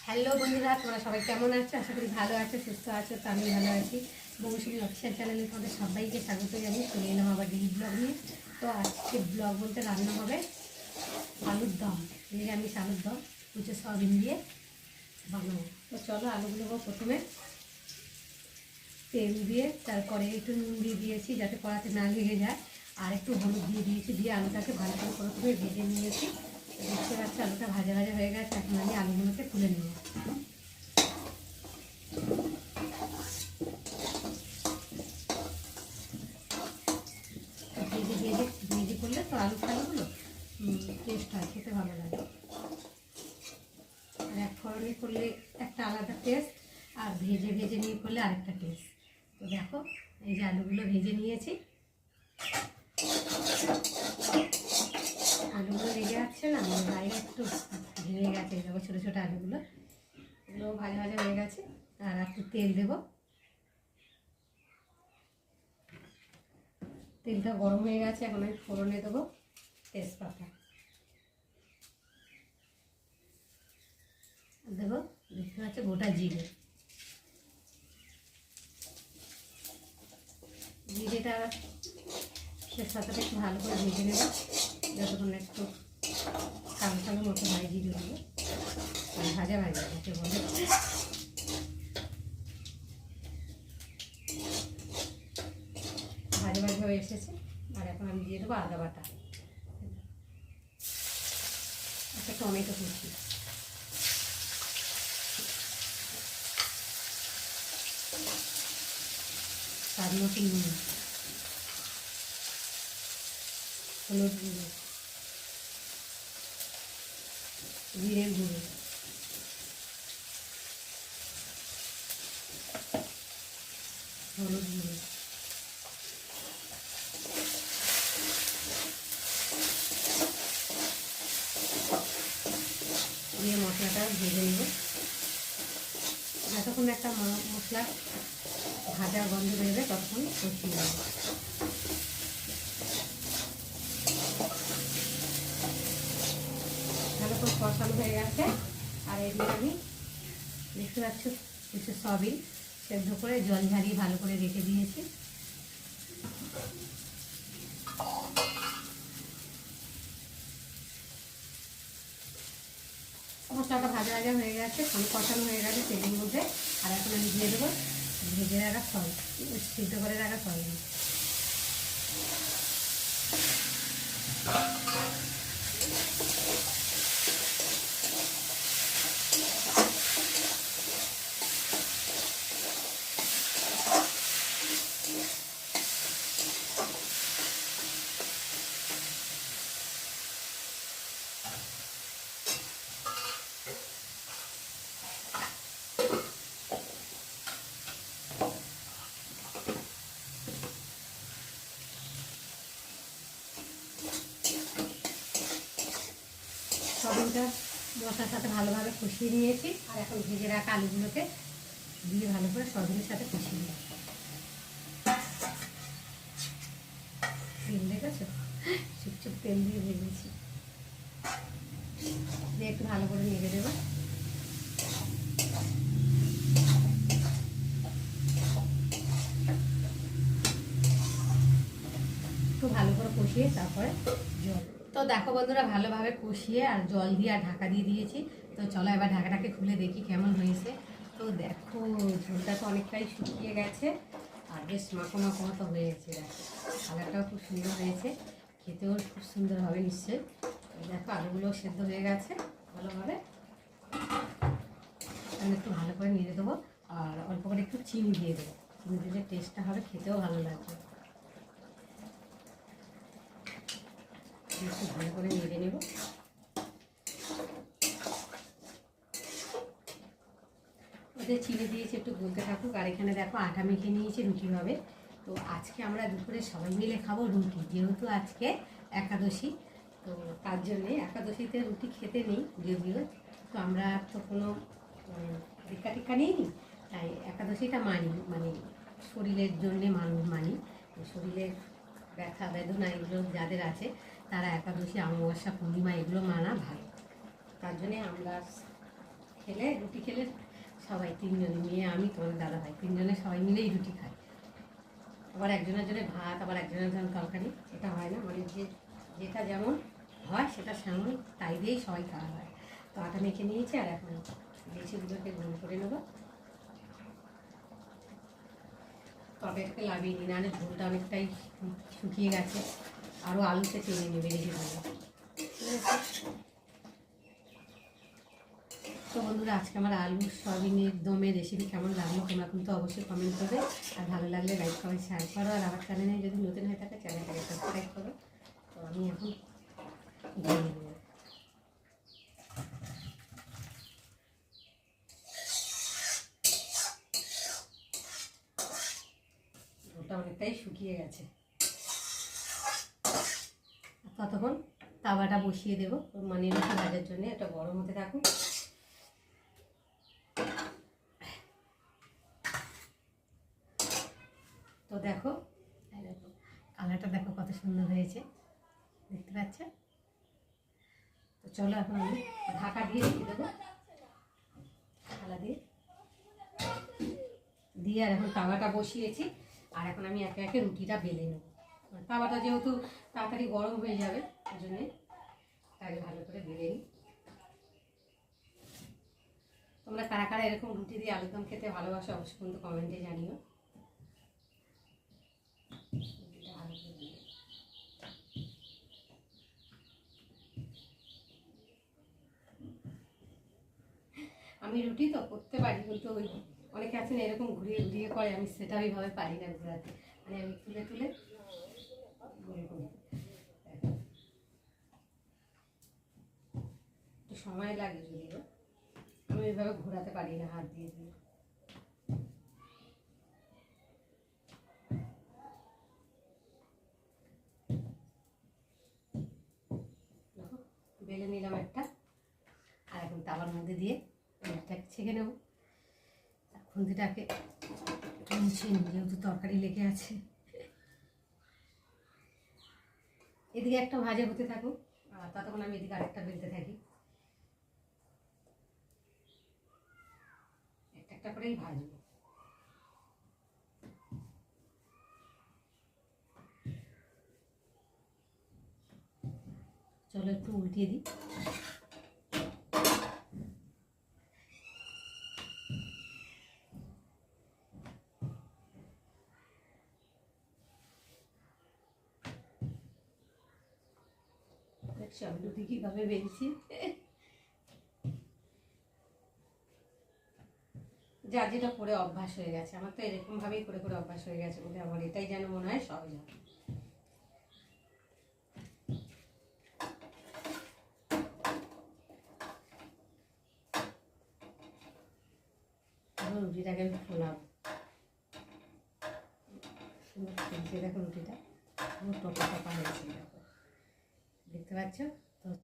Hello বন্ধুরা, তোমরা সবাই কেমন আছো? আশা করি ভালো আছো, সুস্থ আছো। তো আমি ভালো আছি। বংশী অফিসিয়াল চ্যানেলে তোমাদের সবাইকে স্বাগত জানিয়ে চলে এলাম আবার ডেলি ব্লগ নিয়ে। তো আজকে ব্লগ বলতে রান্না হবে আলুর দম, নিরামিষ আলুর দম, কুচো সয়াবিন দিয়ে বানাবো। তো চলো, আলুগুলো প্রথমে তেল দিয়ে, তারপরে একটু নুন দিয়ে দিয়েছি যাতে কড়াতে না লেগে যায়, আর একটু হলুদ দিয়ে দিয়েছি, দিয়ে আলুটাকে ভালো করে প্রথমে ভেজে নিয়েছি। দেখতে পাচ্ছি আলুটা ভাজা ভাজা হয়ে গেছে। এখন আমি আলুগুলোকে তুলে নেব। ভেজে ভেজে ভেজে করলে তো আলুগুলো টেস্ট হয়, খেতে ভালো লাগে। আর এক ফোড়নে করলে একটা আলাদা টেস্ট, আর ভেজে ভেজে নিয়ে করলে আরেকটা টেস্ট। তো দেখো, এই যে আলুগুলো ভেজে নিয়েছি, আলুগুলো লেগে যাচ্ছে না, বাইরে একটু ভেঙে গেছে। দেখো ছোটো ছোটো আলুগুলো, এগুলো ভাজা ভাজা হয়ে গেছে। আর একটু তেল দেবো, তেলটা গরম হয়ে গেছে। এখন আমি ফোড়নে দেবো তেজপাতা দেবো, দেখতে পাচ্ছি গোটা জিরে। জিরেটা তেজপাতাটা একটু ভালো করে ভেজে নেব, যতক্ষণ একটু কালো কালো মতো হয় জিরেগুলো, ভাজা ভাজা যাতে বলে। ভাজা ভাজা হয়ে এসেছে। আর এখন আমি দিয়ে দেবো আদা বাটা, একটা টমেটো কুচি, স্বাদ মতো নুন, হলুদ গুঁড়ো, জিরের গুঁড়ো, হলুদ গুঁড়ো, দিয়ে মশলাটা ভেজে নেব। যতক্ষণ একটা মশলা ভাজা গন্ধ বেরোবে ততক্ষণ কষিয়ে নেব। ভালো করে কষানো হয়ে গেছে। আর এদিকে আমি দেখতে পাচ্ছ কিছু সয়াবিন সেদ্ধ করে জল ঝারিয়ে ভালো করে রেখে দিয়েছি। মশলাটা ভাজা ভাজা হয়ে গেছে, কষানো হয়ে গেছে তেলের মধ্যে। আর এখন আমি দিয়ে দেবো ভেজে রাখা সিদ্ধ করে রাখা সয়াবিন। সয়াবিনটা মশলার সাথে ভালোভাবে কষিয়ে নিয়েছি। আর এখন ভেজে রাখা আলুগুলোকে দিয়ে ভালো করে সয়াবিনের সাথে কষিয়ে নিই। তেল দেখেছো, চুপচুপ তেল দিয়ে ভেজেছি, দিয়ে একটু ভালো করে নেড়ে দেবো। একটু ভালো করে কষিয়ে তারপরে জল। তো দেখো বন্ধুরা, ভালোভাবে কষিয়ে আর জল দিয়ে আর ঢাকা দিয়ে দিয়েছি। তো চলো এবার ঢাকাটাকে খুলে দেখি কেমন হয়েছে। তো দেখো, ঝোলটা তো অনেকটাই শুকিয়ে গেছে আর বেশ মাখো মাখো মতো হয়েছে। দেখো কালারটাও খুব সুন্দর হয়েছে, খেতেও খুব সুন্দর হবে নিশ্চয়ই। দেখো আলুগুলো সেদ্ধ হয়ে গেছে ভালোভাবে। আমি একটু ভালো করে নেড়ে দেবো, আর অল্প করে একটু চিনি দিয়ে দেবো। চিনি দিলে টেস্টটা হবে, খেতেও ভালো লাগবে। একটু ভালো করে নেড়ে নেব। ওদের চিনি দিয়েছি, একটু গলতে থাকুক। আর এখানে দেখো আটা মেখে নিয়েছি রুটি হবে। তো আজকে আমরা দুপুরে সবাই মিলে খাবো রুটি, যেহেতু আজকে একাদশী। তো তার জন্যে একাদশীতে রুটি খেতে নেই যদিও, তো আমরা তো কোনো দীক্ষা টিক্ষা নিইনি, তাই একাদশীটা মানি, মানে শরীরের জন্যে মানি। শরীরের ব্যথা বেদনা এগুলো যাদের আছে তারা একাদশী, অমাবস্যা, পূর্ণিমা এগুলো মানা ভালো। তার জন্যে আমরা খেলে রুটি খেলে সবাই তিনজনে, মেয়ে আমি তোমাদের দাদা ভাই তিনজনে সবাই মিলেই রুটি খাই। আবার একজনের জন্য ভাত, আবার একজনের জন্য তরকারি, এটা হয় না, মানে যেটা যেমন হয় সেটা সেমন তাই দিয়েই সবাই খাওয়া হয়। তো আটা মেখে নিয়েছি, আর এখন লেচিগুলোকে গোল করে নেবো। তরকারিটাকে লাভিয়ে নিই, নাহলে ঝোলটা অনেকটাই শুকিয়ে গেছে, আরও আলুতে টেনে নেবে লেচিগুলো। ঠিক আছে, তো বন্ধুরা আজকে আমার আলু সয়াবিনের দমের রেসিপি কেমন লাগলো তোমরা কিন্তু অবশ্যই কমেন্ট করবে, আর ভালো লাগলে লাইক কমেন্ট শেয়ার করো, আর আমার চ্যানেলে যদি নতুন হয়ে থাকে চ্যানেলটাকে সাবস্ক্রাইব করো। তো আমি এখন দিয়ে নেব। ওটা অনেকটাই শুকিয়ে গেছে, ততক্ষণ তাওয়াটা বসিয়ে দেবো, মানে রুটি ভাজার জন্য এটা গরম হতে থাকুক। তো দেখো কালারটা দেখো কত সুন্দর হয়েছে, দেখতে পাচ্ছ। তো চলো এখন আমি ঢাকা দিয়ে রেখে দেবো, থালা দিয়ে আর এখন তাওয়াটা বসিয়েছি, আর এখন আমি একে একে রুটিটা বেলে নেব। তাওয়াটা যেহেতু তাড়াতাড়ি গরম হয়ে যাবে ওই জন্যে তাই ভালো করে বেলে নিই। তোমরা কারা কারা এরকম রুটি দিয়ে আলুদম খেতে ভালোবাসো অবশ্যই কিন্তু কমেন্টে জানিও। আমি রুটি তো করতে পারি, কিন্তু ওই অনেকে আছেন এরকম ঘুরিয়ে ঘুরিয়ে করে, আমি সেটা ওইভাবে পারি না ঘোরাতে, মানে আমি তুলে তুলে একটু সময় লাগে যদিও, আমি ওইভাবে ঘোরাতে পারি না হাত দিয়ে দিয়ে। দেখো বেলে নিলাম একটা, আর এখন তাওয়ার মধ্যে দিয়ে একটা ছেঁকে নেব। খুন্তিটাকে মুছিয়ে নিই যেহেতু তরকারি লেগে আছে। এদিকে একটা ভাজা হতে থাকুক, আর ততক্ষণ আমি এদিকে আরেকটা বেলতে থাকি, একটা একটা করেই ভাজবো। চলো একটু উল্টিয়ে দিই। আমি রুটি কীভাবে বেলছি, যার যেটা করে অভ্যাস হয়ে গেছে, আমার তো এরকমভাবেই করে করে অভ্যাস হয়ে গেছে বলে আমার এটাই যেন মনে হয় সহজ হয়। রুটিটাকে আমি ফোলাম, সুন্দর ফুলছে দেখো রুটিটা, টপা টপা হয়েছে দেখো, দেখতে পাচ্ছ।